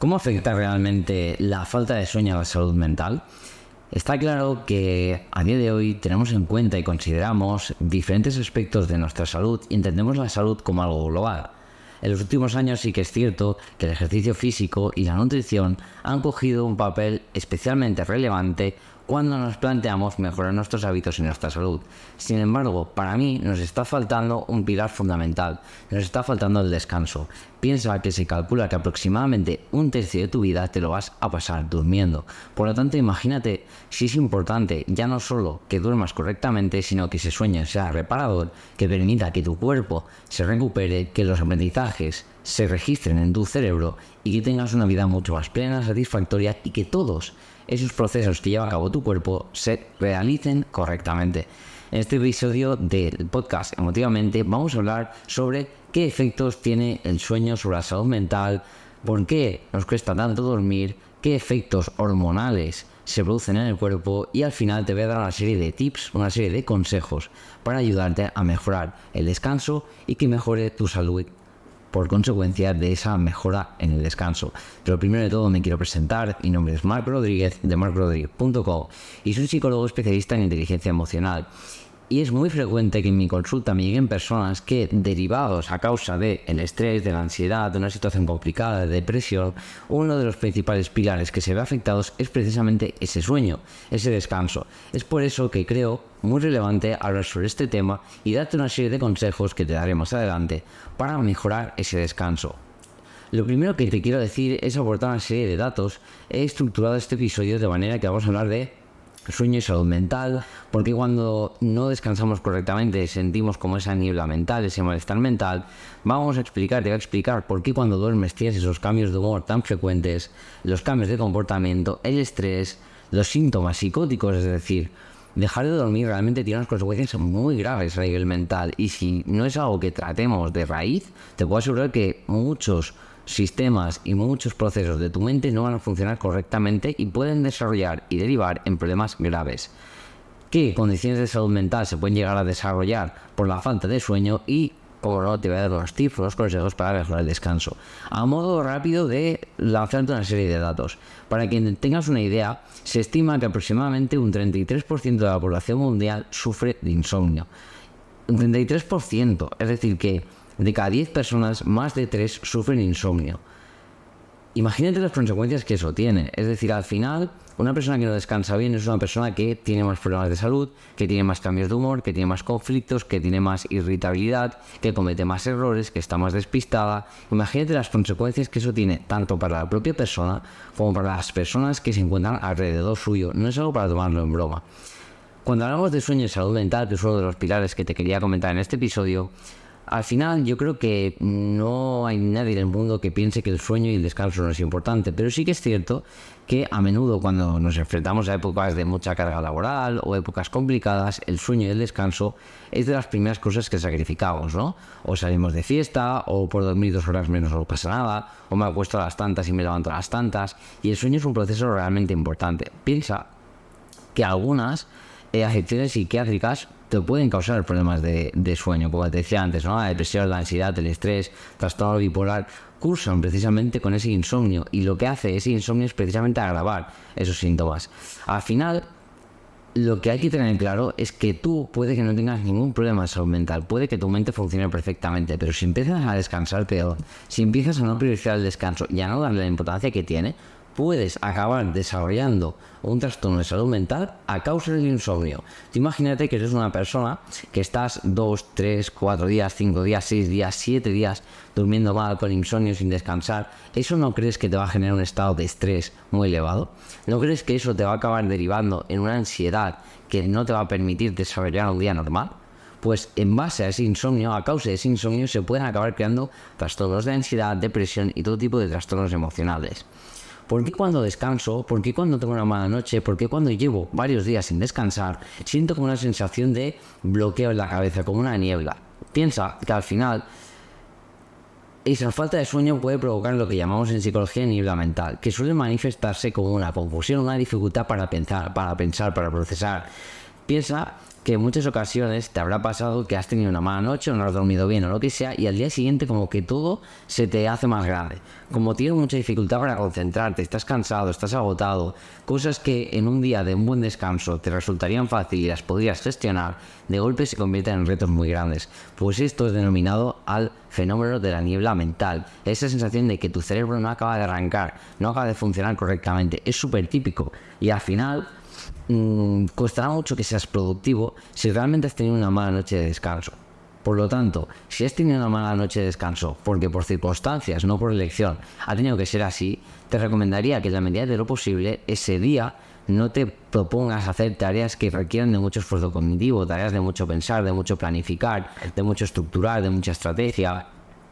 ¿Cómo afecta realmente la falta de sueño a la salud mental? Está claro que a día de hoy tenemos en cuenta y consideramos diferentes aspectos de nuestra salud y entendemos la salud como algo global. En los últimos años sí que es cierto que el ejercicio físico y la nutrición han cogido un papel especialmente relevante cuando nos planteamos mejorar nuestros hábitos y nuestra salud. Sin embargo, para mí nos está faltando un pilar fundamental, nos está faltando el descanso. Piensa que se calcula que aproximadamente un tercio de tu vida te lo vas a pasar durmiendo. Por lo tanto, imagínate si es importante ya no solo que duermas correctamente, sino que ese sueño sea reparador, que permita que tu cuerpo se recupere, que los aprendizajes se registren en tu cerebro y que tengas una vida mucho más plena, satisfactoria y que todos esos procesos que lleva a cabo tu cuerpo se realicen correctamente. En este episodio del podcast Emotivamente vamos a hablar sobre qué efectos tiene el sueño sobre la salud mental, por qué nos cuesta tanto dormir, qué efectos hormonales se producen en el cuerpo y al final te voy a dar una serie de tips, una serie de consejos para ayudarte a mejorar el descanso y que mejore tu salud por consecuencia de esa mejora en el descanso. Pero primero de todo me quiero presentar. Mi nombre es Marc Rodríguez de marcrodriguez.com y soy psicólogo especialista en inteligencia emocional. Y es muy frecuente que en mi consulta me lleguen personas que, derivados a causa del estrés, de la ansiedad, de una situación complicada, de depresión, uno de los principales pilares que se ve afectados es precisamente ese sueño, ese descanso. Es por eso que creo muy relevante hablar sobre este tema y darte una serie de consejos que te daré más adelante para mejorar ese descanso. Lo primero que te quiero decir es aportar una serie de datos. He estructurado este episodio de manera que vamos a hablar de sueño y salud mental, porque cuando no descansamos correctamente sentimos como esa niebla mental, ese malestar mental. Te voy a explicar por qué cuando duermes tienes esos cambios de humor tan frecuentes, los cambios de comportamiento, el estrés, los síntomas psicóticos, es decir, dejar de dormir realmente tiene unas consecuencias muy graves a nivel mental y si no es algo que tratemos de raíz, te puedo asegurar que muchos sistemas y muchos procesos de tu mente no van a funcionar correctamente y pueden desarrollar y derivar en problemas graves. ¿Qué condiciones de salud mental se pueden llegar a desarrollar por la falta de sueño? Y, como no, te voy a dar los tips, los consejos para mejorar el descanso. A modo rápido de lanzarte una serie de datos. Para que tengas una idea, se estima que aproximadamente un 33% de la población mundial sufre de insomnio. Un 33%, es decir que de cada 10 personas, más de 3 sufren insomnio. Imagínate las consecuencias que eso tiene. Es decir, al final, una persona que no descansa bien es una persona que tiene más problemas de salud, que tiene más cambios de humor, que tiene más conflictos, que tiene más irritabilidad, que comete más errores, que está más despistada. Imagínate las consecuencias que eso tiene, tanto para la propia persona como para las personas que se encuentran alrededor suyo. No es algo para tomarlo en broma. Cuando hablamos de sueño y salud mental, que es uno de los pilares que te quería comentar en este episodio, al final yo creo que no hay nadie en el mundo que piense que el sueño y el descanso no es importante, pero sí que es cierto que a menudo cuando nos enfrentamos a épocas de mucha carga laboral o épocas complicadas, el sueño y el descanso es de las primeras cosas que sacrificamos, ¿no? O salimos de fiesta, o por dormir 2 horas menos no pasa nada, o me acuesto a las tantas y me levanto a las tantas, y el sueño es un proceso realmente importante. Piensa que algunas afecciones psiquiátricas te pueden causar problemas de sueño, como te decía antes, ¿no? La depresión, la ansiedad, el estrés, trastorno bipolar, cursan precisamente con ese insomnio y lo que hace ese insomnio es precisamente agravar esos síntomas. Al final, lo que hay que tener claro es que tú puede que no tengas ningún problema de salud mental, puede que tu mente funcione perfectamente, pero si empiezas a descansar peor, si empiezas a no priorizar el descanso y a no darle la importancia que tiene, puedes acabar desarrollando un trastorno de salud mental a causa del insomnio. Tú imagínate que eres una persona que estás 2, 3, 4 días, 5 días, 6 días, 7 días durmiendo mal, con insomnio, sin descansar. ¿Eso no crees que te va a generar un estado de estrés muy elevado? ¿No crees que eso te va a acabar derivando en una ansiedad que no te va a permitir desarrollar un día normal? Pues en base a ese insomnio, a causa de ese insomnio, se pueden acabar creando trastornos de ansiedad, depresión y todo tipo de trastornos emocionales. ¿Por qué cuando descanso? ¿Por qué cuando tengo una mala noche? ¿Por qué cuando llevo varios días sin descansar siento como una sensación de bloqueo en la cabeza, como una niebla? Piensa que al final esa falta de sueño puede provocar lo que llamamos en psicología niebla mental, que suele manifestarse como una confusión, una dificultad para pensar, para procesar. Piensa que en muchas ocasiones te habrá pasado que has tenido una mala noche o no has dormido bien o lo que sea, y al día siguiente como que todo se te hace más grande. Como tienes mucha dificultad para concentrarte, estás cansado, estás agotado, cosas que en un día de un buen descanso te resultarían fáciles y las podrías gestionar, de golpe se convierten en retos muy grandes. Pues esto es denominado al fenómeno de la niebla mental. Esa sensación de que tu cerebro no acaba de arrancar, no acaba de funcionar correctamente. Es súper típico y al final costará mucho que seas productivo si realmente has tenido una mala noche de descanso. Por lo tanto, si has tenido una mala noche de descanso porque por circunstancias, no por elección, ha tenido que ser así, te recomendaría que en la medida de lo posible ese día no te propongas hacer tareas que requieran de mucho esfuerzo cognitivo, tareas de mucho pensar, de mucho planificar, de mucho estructurar, de mucha estrategia,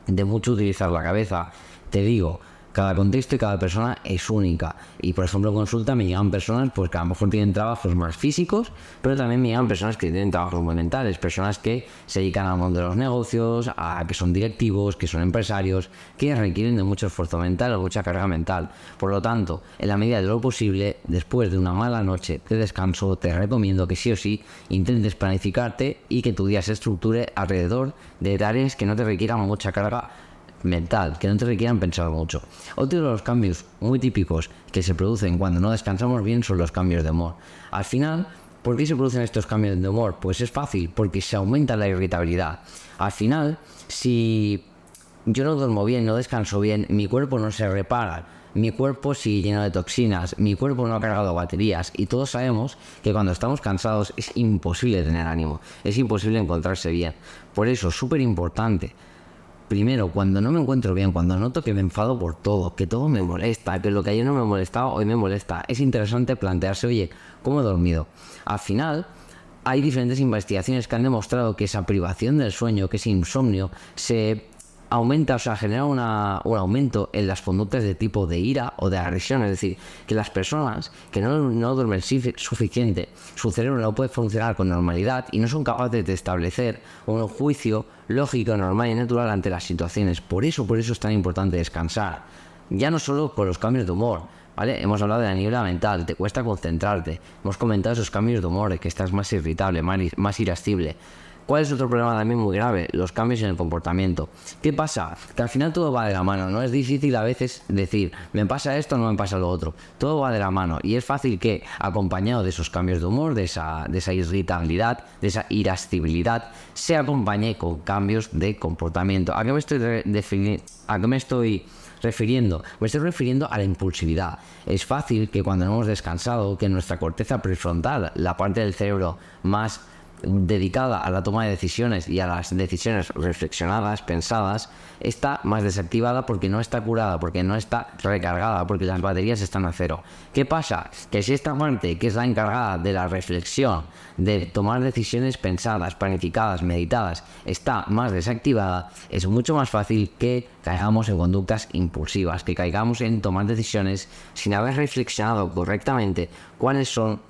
de mucho utilizar la cabeza. Te digo, cada contexto y cada persona es única. Y por ejemplo en consulta me llegan personas pues que a lo mejor tienen trabajos más físicos, pero también me llegan personas que tienen trabajos muy mentales, personas que se dedican al mundo de los negocios, a que son directivos, que son empresarios, que requieren de mucho esfuerzo mental o mucha carga mental. Por lo tanto, en la medida de lo posible, después de una mala noche de descanso, te recomiendo que sí o sí intentes planificarte y que tu día se estructure alrededor de tareas que no te requieran mucha carga mental, que no te requieran pensar mucho. Otro de los cambios muy típicos que se producen cuando no descansamos bien son los cambios de humor. Al final, ¿por qué se producen estos cambios de humor? Pues es fácil, porque se aumenta la irritabilidad. Al final, si yo no duermo bien, no descanso bien, mi cuerpo no se repara, mi cuerpo sigue lleno de toxinas, mi cuerpo no ha cargado baterías, y todos sabemos que cuando estamos cansados es imposible tener ánimo, es imposible encontrarse bien. Por eso es súper importante. Primero, cuando no me encuentro bien, cuando noto que me enfado por todo, que todo me molesta, que lo que ayer no me molestaba, hoy me molesta, es interesante plantearse, oye, ¿cómo he dormido? Al final, hay diferentes investigaciones que han demostrado que esa privación del sueño, que ese insomnio, se aumenta, o sea, genera un aumento en las conductas de tipo de ira o de agresión. Es decir, que las personas que no duermen suficiente, su cerebro no puede funcionar con normalidad y no son capaces de establecer un juicio lógico, normal y natural ante las situaciones. Por eso es tan importante descansar. Ya no solo con los cambios de humor, ¿vale? Hemos hablado de la niebla mental, te cuesta concentrarte. Hemos comentado esos cambios de humor, de que estás más irritable, más irascible. ¿Cuál es otro problema también muy grave? Los cambios en el comportamiento. ¿Qué pasa? Que al final todo va de la mano, ¿no? Es difícil a veces decir, me pasa esto, no me pasa lo otro. Todo va de la mano y es fácil que, acompañado de esos cambios de humor, de esa irritabilidad, de esa irascibilidad, se acompañe con cambios de comportamiento. ¿A qué me estoy refiriendo? Me estoy refiriendo a la impulsividad. Es fácil que cuando no hemos descansado, que nuestra corteza prefrontal, la parte del cerebro más dedicada a la toma de decisiones y a las decisiones reflexionadas, pensadas, está más desactivada porque no está curada, porque no está recargada, porque las baterías están a cero. ¿Qué pasa? Que si esta parte, que es la encargada de la reflexión, de tomar decisiones pensadas, planificadas, meditadas, está más desactivada, es mucho más fácil que caigamos en conductas impulsivas, que caigamos en tomar decisiones sin haber reflexionado correctamente cuáles son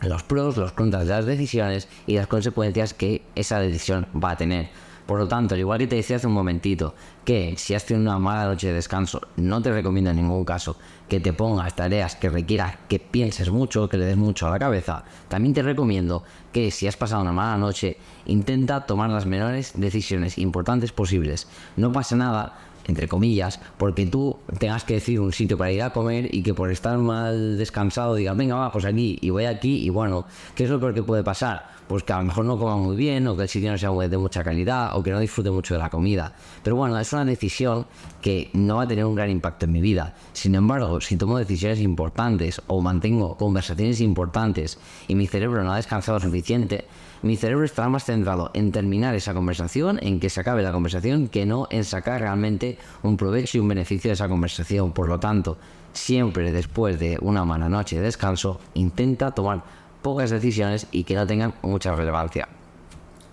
los pros, los contras de las decisiones y las consecuencias que esa decisión va a tener. Por lo tanto, al igual que te decía hace un momentito, que si has tenido una mala noche de descanso, no te recomiendo en ningún caso que te pongas tareas que requieran que pienses mucho, que le des mucho a la cabeza. También te recomiendo que si has pasado una mala noche, intenta tomar las menores decisiones importantes posibles. No pasa nada, entre comillas, porque tú tengas que decir un sitio para ir a comer y que por estar mal descansado digas, venga, va, pues aquí, y voy aquí, y bueno, ¿qué es lo peor que puede pasar? Pues que a lo mejor no coma muy bien, o que el sitio no sea de mucha calidad, o que no disfrute mucho de la comida. Pero bueno, es una decisión que no va a tener un gran impacto en mi vida. Sin embargo, si tomo decisiones importantes o mantengo conversaciones importantes y mi cerebro no ha descansado suficiente, mi cerebro estará más centrado en terminar esa conversación, en que se acabe la conversación, que no en sacar realmente un provecho y un beneficio de esa conversación. Por lo tanto, siempre después de una mala noche de descanso, intenta tomar pocas decisiones y que no tengan mucha relevancia.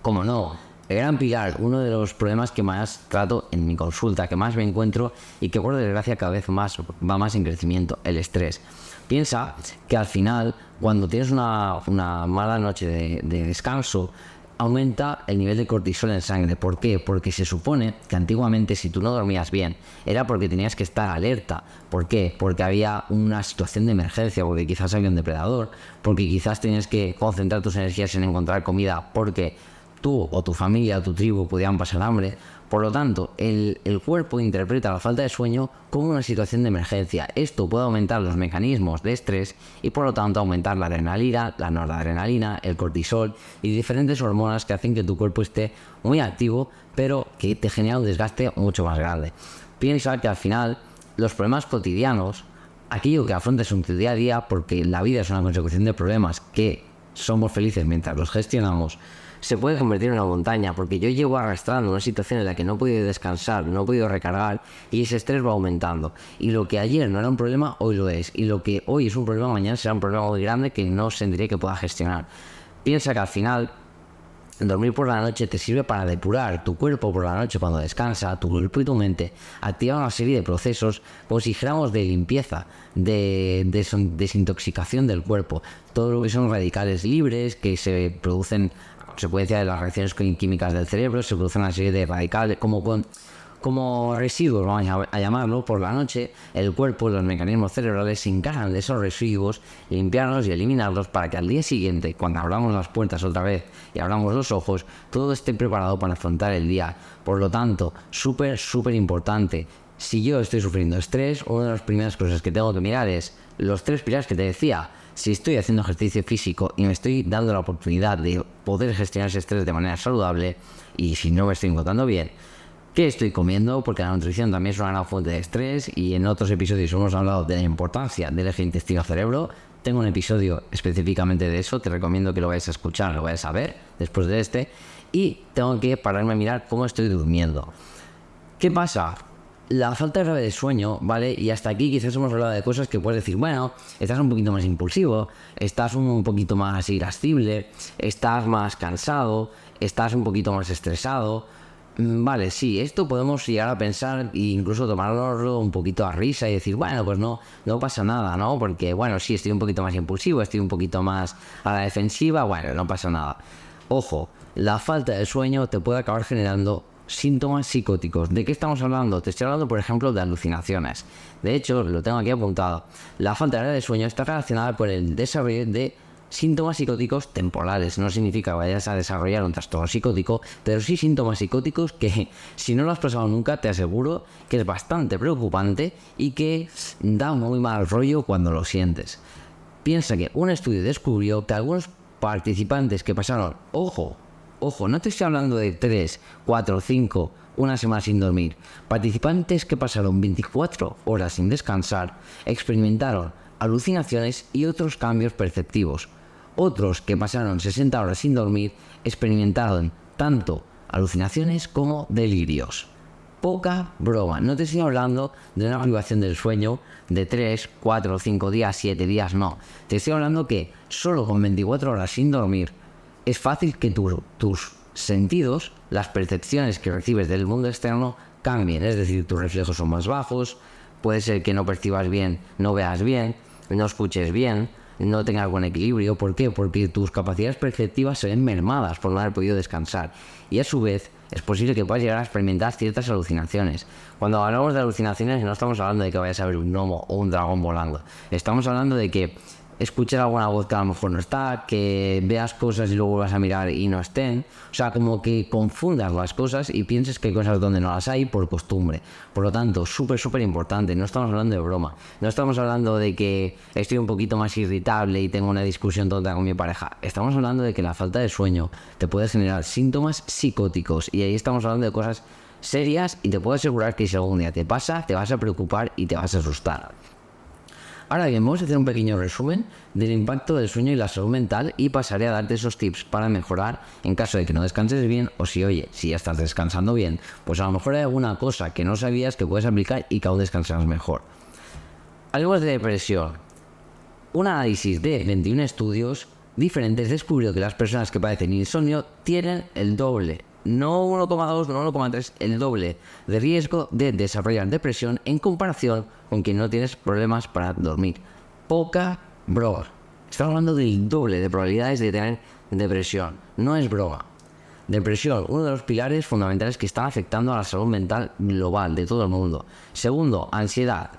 Como no, el gran pilar, uno de los problemas que más trato en mi consulta, que más me encuentro y que por desgracia cada vez más va más en crecimiento, el estrés. Piensa que al final, cuando tienes una mala noche de descanso, aumenta el nivel de cortisol en sangre. ¿Por qué? Porque se supone que antiguamente si tú no dormías bien era porque tenías que estar alerta. ¿Por qué? Porque había una situación de emergencia, porque quizás había un depredador, porque quizás tenías que concentrar tus energías en encontrar comida, porque tú o tu familia o tu tribu podían pasar hambre. Por lo tanto, el cuerpo interpreta la falta de sueño como una situación de emergencia. Esto puede aumentar los mecanismos de estrés y por lo tanto aumentar la adrenalina, la noradrenalina, el cortisol y diferentes hormonas que hacen que tu cuerpo esté muy activo, pero que te genera un desgaste mucho más grande. Piensa que al final los problemas cotidianos, aquello que afrontas en tu día a día, porque la vida es una consecución de problemas que somos felices mientras los gestionamos, se puede convertir en una montaña, porque yo llevo arrastrando una situación en la que no he podido descansar, no he podido recargar y ese estrés va aumentando. Y lo que ayer no era un problema, hoy lo es. Y lo que hoy es un problema, mañana será un problema muy grande que no sentiré que pueda gestionar. Piensa que al final dormir por la noche te sirve para depurar tu cuerpo por la noche cuando descansa, tu cuerpo y tu mente activan una serie de procesos como si dijéramos de limpieza, de desintoxicación del cuerpo. Todo lo que son radicales libres que se producen consecuencia de las reacciones químicas del cerebro, se produce una serie de radicales como residuos, vamos a llamarlo, por la noche. El cuerpo, los mecanismos cerebrales se encargan de esos residuos, limpiarlos y eliminarlos para que al día siguiente, cuando abramos las puertas otra vez y abramos los ojos, todo esté preparado para afrontar el día. Por lo tanto, súper importante. Si yo estoy sufriendo estrés, una de las primeras cosas que tengo que mirar es los 3 pilares que te decía. Si estoy haciendo ejercicio físico y me estoy dando la oportunidad de poder gestionar ese estrés de manera saludable, y si no me estoy encontrando bien, ¿qué estoy comiendo? Porque la nutrición también es una gran fuente de estrés y en otros episodios hemos hablado de la importancia del eje intestino-cerebro. Tengo un episodio específicamente de eso, te recomiendo que lo vayas a escuchar, lo vayas a ver después de este. Y tengo que pararme a mirar cómo estoy durmiendo. ¿Qué pasa? La falta grave de sueño, ¿vale? Y hasta aquí quizás hemos hablado de cosas que puedes decir, bueno, estás un poquito más impulsivo, estás un poquito más irascible, estás más cansado, estás un poquito más estresado. Vale, sí, esto podemos llegar a pensar e incluso tomarlo un poquito a risa y decir, bueno, pues no pasa nada, ¿no? Porque, bueno, sí, estoy un poquito más impulsivo, estoy un poquito más a la defensiva, bueno, no pasa nada. Ojo, la falta de sueño te puede acabar generando síntomas psicóticos. ¿De qué estamos hablando? Te estoy hablando, por ejemplo, de alucinaciones. De hecho, lo tengo aquí apuntado. La falta de sueño está relacionada con el desarrollo de síntomas psicóticos temporales. No significa que vayas a desarrollar un trastorno psicótico, pero sí síntomas psicóticos que, si no lo has pasado nunca, te aseguro que es bastante preocupante y que da muy mal rollo cuando lo sientes. Piensa que un estudio descubrió que algunos participantes que pasaron, Ojo, no te estoy hablando de 3, 4, 5, una semana sin dormir. Participantes que pasaron 24 horas sin descansar experimentaron alucinaciones y otros cambios perceptivos. Otros que pasaron 60 horas sin dormir experimentaron tanto alucinaciones como delirios. Poca broma, no te estoy hablando de una privación del sueño de 3, 4, 5 días, 7 días, no. Te estoy hablando que solo con 24 horas sin dormir es fácil que tus sentidos, las percepciones que recibes del mundo externo, cambien. Es decir, tus reflejos son más bajos, puede ser que no percibas bien, no veas bien, no escuches bien, no tengas buen equilibrio. ¿Por qué? Porque tus capacidades perceptivas se ven mermadas por no haber podido descansar. Y a su vez, es posible que puedas llegar a experimentar ciertas alucinaciones. Cuando hablamos de alucinaciones, no estamos hablando de que vayas a ver un gnomo o un dragón volando. Estamos hablando de que escuchar alguna voz que a lo mejor no está, que veas cosas y luego vas a mirar y no estén. O sea, como que confundas las cosas y pienses que hay cosas donde no las hay por costumbre. Por lo tanto, súper importante. No estamos hablando de broma. No estamos hablando de que estoy un poquito más irritable y tengo una discusión tonta con mi pareja. Estamos hablando de que la falta de sueño te puede generar síntomas psicóticos. Y ahí estamos hablando de cosas serias y te puedo asegurar que si algún día te pasa, te vas a preocupar y te vas a asustar. Ahora bien, vamos a hacer un pequeño resumen del impacto del sueño y la salud mental y pasaré a darte esos tips para mejorar en caso de que no descanses bien o si ya estás descansando bien, pues a lo mejor hay alguna cosa que no sabías que puedes aplicar y que aún descansarás mejor. Hablemos de depresión. Un análisis de 21 estudios diferentes descubrió que las personas que padecen insomnio tienen el doble, no 1,2, no 1,3, el doble de riesgo de desarrollar depresión en comparación con quien no tienes problemas para dormir. Poca broma. Estamos hablando del doble de probabilidades de tener depresión. No es broma. Depresión, uno de los pilares fundamentales que están afectando a la salud mental global de todo el mundo. Segundo, ansiedad.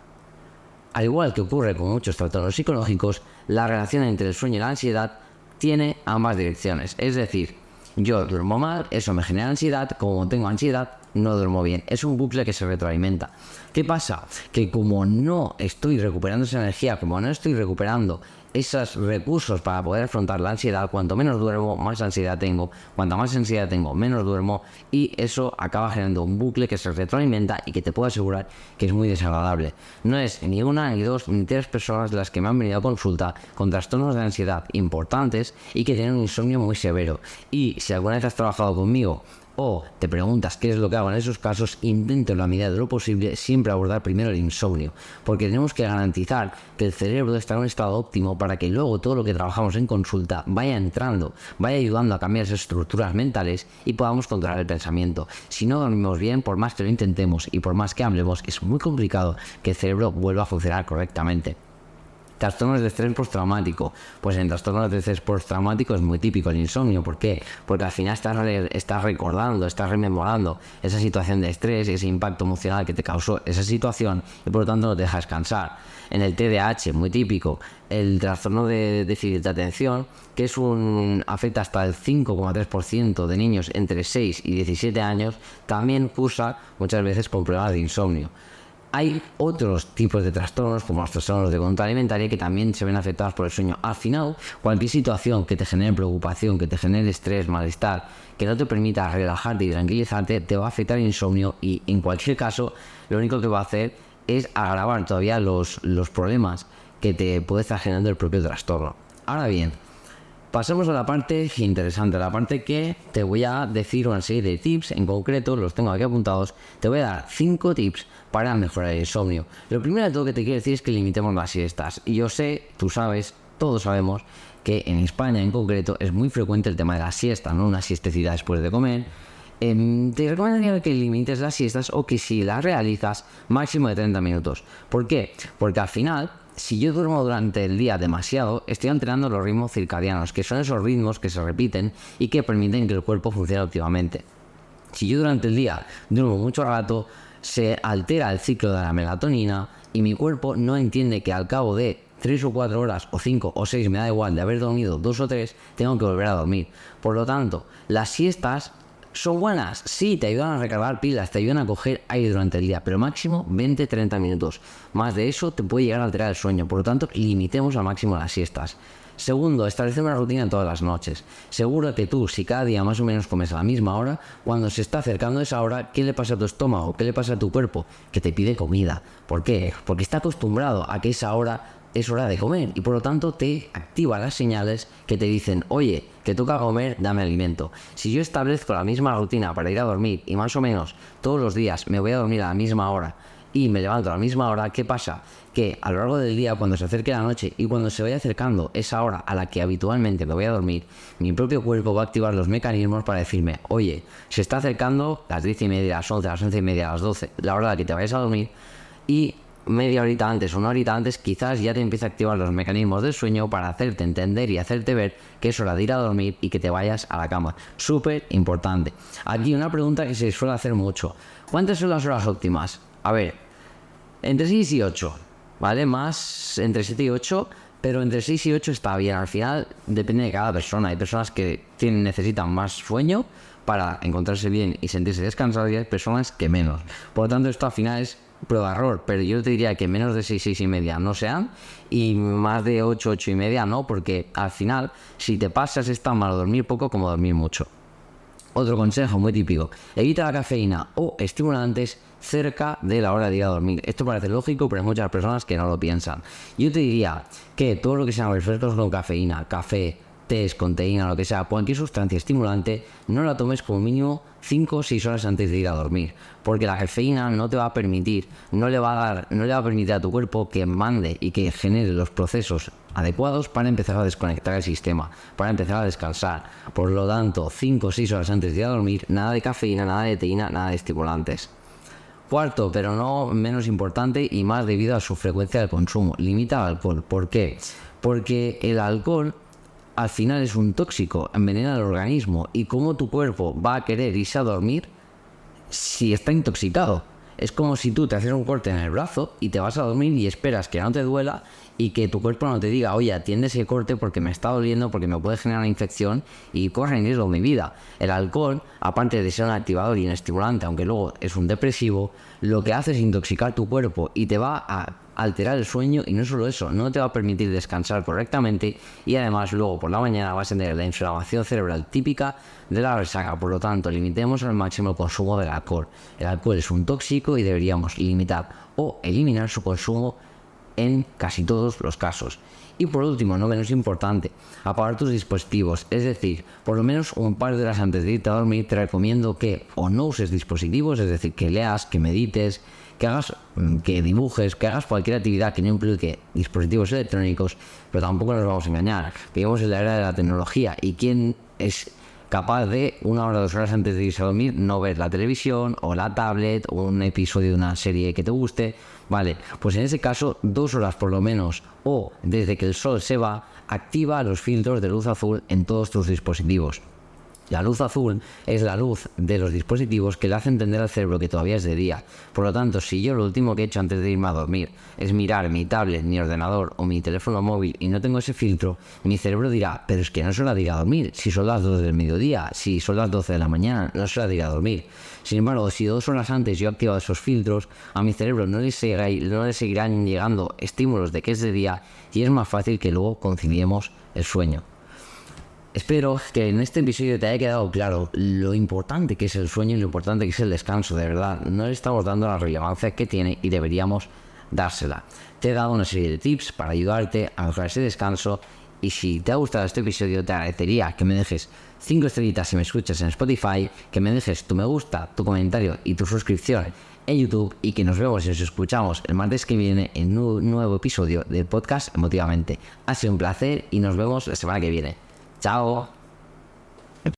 Al igual que ocurre con muchos trastornos psicológicos, la relación entre el sueño y la ansiedad tiene ambas direcciones. Es decir, yo duermo mal, eso me genera ansiedad, como tengo ansiedad, no duermo bien. Es un bucle que se retroalimenta. ¿Qué pasa? Que como no estoy recuperando esa energía, como no estoy recuperando esos recursos para poder afrontar la ansiedad, cuanto menos duermo, más ansiedad tengo, cuanta más ansiedad tengo, menos duermo, y eso acaba generando un bucle que se retroalimenta y que te puedo asegurar que es muy desagradable. No es ni una, ni dos, ni tres personas de las que me han venido a consulta con trastornos de ansiedad importantes y que tienen un insomnio muy severo. Y si alguna vez has trabajado conmigo o te preguntas qué es lo que hago en esos casos, intento en la medida de lo posible siempre abordar primero el insomnio, porque tenemos que garantizar que el cerebro está en un estado óptimo para que luego todo lo que trabajamos en consulta vaya entrando, vaya ayudando a cambiar esas estructuras mentales y podamos controlar el pensamiento. Si no dormimos bien, por más que lo intentemos y por más que hablemos, es muy complicado que el cerebro vuelva a funcionar correctamente. Trastornos de estrés postraumático. Pues en trastornos de estrés postraumático es muy típico el insomnio. ¿Por qué? Porque al final estás recordando, estás rememorando esa situación de estrés, ese impacto emocional que te causó esa situación y por lo tanto no te deja descansar. En el TDAH, muy típico, el trastorno de déficit de atención, que afecta hasta el 5,3% de niños entre 6 y 17 años, también cursa muchas veces con problemas de insomnio. Hay otros tipos de trastornos, como los trastornos de conducta alimentaria, que también se ven afectados por el sueño. Al final, cualquier situación que te genere preocupación, que te genere estrés, malestar, que no te permita relajarte y tranquilizarte, te va a afectar el insomnio y, en cualquier caso, lo único que va a hacer es agravar todavía los problemas que te puede estar generando el propio trastorno. Ahora bien, pasemos a la parte interesante, la parte que te voy a decir una serie de tips, en concreto, los tengo aquí apuntados, te voy a dar 5 tips para mejorar el insomnio. Lo primero de todo que te quiero decir es que limitemos las siestas. Y yo sé, tú sabes, todos sabemos que en España en concreto es muy frecuente el tema de la siesta, ¿no? Una siestecita después de comer. Te recomendaría que limites las siestas o que si las realizas, máximo de 30 minutos. ¿Por qué? Porque al final, si yo duermo durante el día demasiado, estoy alterando los ritmos circadianos, que son esos ritmos que se repiten y que permiten que el cuerpo funcione óptimamente. Si yo durante el día duermo mucho rato, se altera el ciclo de la melatonina y mi cuerpo no entiende que al cabo de 3 o 4 horas o 5 o 6, me da igual, de haber dormido 2 o 3, tengo que volver a dormir. Por lo tanto, las siestas ¿son buenas? Sí, te ayudan a recargar pilas, te ayudan a coger aire durante el día, pero máximo 20-30 minutos. Más de eso te puede llegar a alterar el sueño, por lo tanto, limitemos al máximo las siestas. Segundo, establecer una rutina todas las noches. Seguro que tú, si cada día más o menos comes a la misma hora, cuando se está acercando esa hora, ¿qué le pasa a tu estómago? ¿Qué le pasa a tu cuerpo? Que te pide comida. ¿Por qué? Porque está acostumbrado a que esa hora es hora de comer y por lo tanto te activa las señales que te dicen, oye, que toca comer, dame alimento. Si yo establezco la misma rutina para ir a dormir y más o menos todos los días me voy a dormir a la misma hora y me levanto a la misma hora, ¿qué pasa? Que a lo largo del día, cuando se acerque la noche y cuando se vaya acercando esa hora a la que habitualmente me voy a dormir, mi propio cuerpo va a activar los mecanismos para decirme, oye, se está acercando las 10:30, las 11, las 11:30, las 12, la hora a la que te vayas a dormir, y media horita antes o una horita antes quizás ya te empieza a activar los mecanismos del sueño para hacerte entender y hacerte ver que es hora de ir a dormir y que te vayas a la cama. Súper importante. Aquí una pregunta que se suele hacer mucho. ¿Cuántas son las horas óptimas? A ver, entre 6 y 8, ¿vale? Más entre 7 y 8, pero entre 6 y 8 está bien. Al final depende de cada persona. Hay personas que necesitan más sueño para encontrarse bien y sentirse descansados y hay personas que menos. Por lo tanto, esto al final es prueba-error, pero yo te diría que menos de 6, 6:30 no sean y más de 8, 8:30 no, porque al final, si te pasas, es tan malo dormir poco como dormir mucho. Otro consejo muy típico, evita la cafeína o estimulantes cerca de la hora de ir a dormir. Esto parece lógico, pero hay muchas personas que no lo piensan. Yo te diría que todo lo que sean refrescos con cafeína, café, tés con teína, lo que sea, cualquier sustancia estimulante, no la tomes como mínimo 5 o 6 horas antes de ir a dormir, porque la cafeína no te va a permitir, no le va a permitir a tu cuerpo que mande y que genere los procesos adecuados para empezar a desconectar el sistema, para empezar a descansar. Por lo tanto, 5 o 6 horas antes de ir a dormir, nada de cafeína, nada de teína, nada de estimulantes. Cuarto, pero no menos importante y más debido a su frecuencia de consumo, limita el alcohol. ¿Por qué? Porque el alcohol al final es un tóxico, envenena el organismo. ¿Y cómo tu cuerpo va a querer irse a dormir si está intoxicado? Es como si tú te haces un corte en el brazo y te vas a dormir y esperas que no te duela y que tu cuerpo no te diga, oye, atiende ese corte porque me está doliendo, porque me puede generar una infección y corre en riesgo mi vida. El alcohol, aparte de ser un activador y un estimulante, aunque luego es un depresivo, lo que hace es intoxicar tu cuerpo y te va a alterar el sueño, y no solo eso, no te va a permitir descansar correctamente, y además luego por la mañana vas a tener la inflamación cerebral típica de la resaca. Por lo tanto, limitemos al máximo el consumo del alcohol. El alcohol es un tóxico y deberíamos limitar o eliminar su consumo en casi todos los casos. Y por último, no menos importante, apagar tus dispositivos. Es decir, por lo menos un par de horas antes de irte a dormir te recomiendo que o no uses dispositivos, es decir, que leas, que medites, que hagas, que dibujes, que hagas cualquier actividad que no implique dispositivos electrónicos. Pero tampoco nos vamos a engañar, vivimos en la era de la tecnología, y quién es capaz de 1 hora o 2 horas antes de irse a dormir no ver la televisión o la tablet o un episodio de una serie que te guste. Vale, pues en ese caso 2 horas por lo menos, o desde que el sol se va, activa los filtros de luz azul en todos tus dispositivos. La luz azul es la luz de los dispositivos que le hace entender al cerebro que todavía es de día. Por lo tanto, si yo lo último que he hecho antes de irme a dormir es mirar mi tablet, mi ordenador o mi teléfono móvil y no tengo ese filtro, mi cerebro dirá, pero es que no es hora de ir a dormir, si son las 2 del mediodía, si son las 12 de la mañana, no es hora de ir a dormir. Sin embargo, si 2 horas antes yo he activado esos filtros, a mi cerebro no le seguirán llegando estímulos de que es de día, y es más fácil que luego conciliemos el sueño. Espero que en este episodio te haya quedado claro lo importante que es el sueño y lo importante que es el descanso. De verdad, no le estamos dando la relevancia que tiene y deberíamos dársela. Te he dado una serie de tips para ayudarte a mejorar ese descanso, y si te ha gustado este episodio te agradecería que me dejes 5 estrellitas si me escuchas en Spotify, que me dejes tu me gusta, tu comentario y tu suscripción en YouTube, y que nos vemos y nos escuchamos el martes que viene en un nuevo episodio del podcast Emotivamente. Ha sido un placer y nos vemos la semana que viene. Chao.